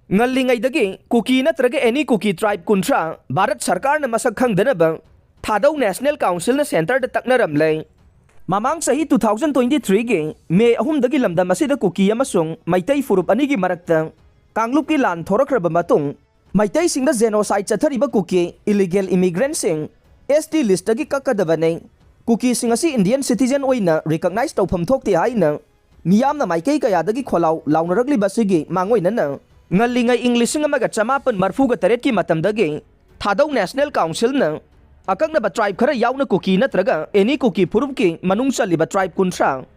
Ngalingay kuki natraga any kuki tribe kuntra Bharat Sarkar na masak khangdanaba thadaw National Council na center da taknaramlay. Mamang sahi 2023 gi May 3 dagi lamdam asida kuki amasung Maitay furup anigi marakta Kanglup ki lan thorakraba matung Maitay singda genocide chathariba kuki illegal immigrants sing ST list dagi kakadabanay kuki sing asi Indian citizen oina recognize tawpham thokti haina miyam na maikay kaya dagi kholaw lawnaragli basigi mangoy na ngalingay English nga chamapan marfuga taret ki matamdagi thadaw National Council na akak na ba tribe khara yaw na kuki natraga any kuki purup ki manungsa liba tribe kuntra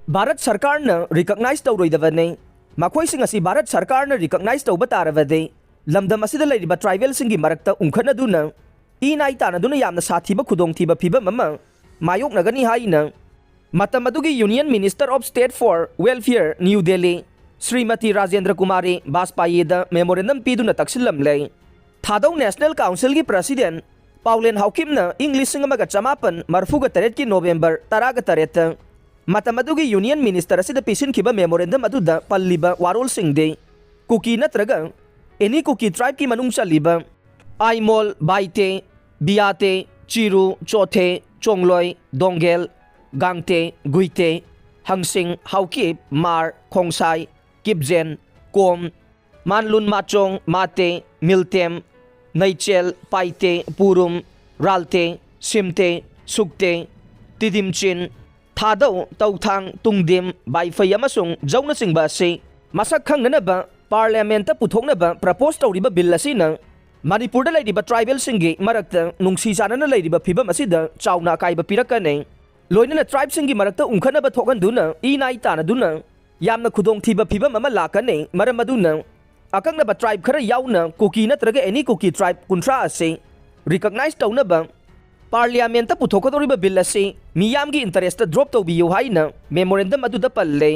Bharat Sarkar na recognize taw roidavane makoy singa si Bharat Sarkar na recognize taw bataravade lamdam asida liba tribal singi marakta ungkhana duna inay ta na duna yamna sathiba khudong thiba phiba mama mayok na gani haina matamadugi Union Minister of State for Welfare New Delhi Srimati Rajendra Kumari Baspayeda memorandum piduna taksillamlay thadaw National Council ki President Pauline Haukim na English nga chamapan marfuga taret ki November taraga taret matamadugi Union Minister asida pisin kiba memorandum aduda palliba warol singde kuki natraga any kuki tribe ki manungsa liba Aimol Baite Biate Chiru Chothe Chongloy Donggel Gangte Guite Hangsing Haukip Mar Khongsai Kipjen, Kom, Manlun Machong, Mate, Miltem, Naichel, Paite, Purum, Ralte, Simte, Sukte, Tidimchin, Thadaw, Tauthang, Tungdim, Baifay amasung Jawna Singba si masak khang na ba Parliamenta puthok na ba propose taw riba bill asina Manipur da lay diba tribal singi marakta nung sisana na lay diba phiba masida chawna kaiba pirakanay loyna na tribe singi marakta ungkhana ba thokan duna inay ta na duna yamna khudong thiba phiba mama lakane maram aduna akang na ba tribe khara yauna kuki natraga any kuki tribe kuntra ase recognize tawna ba parliamenta puthokadoriba bill ase miyamgi interest drop tawbiyo haina memorandum aduda palle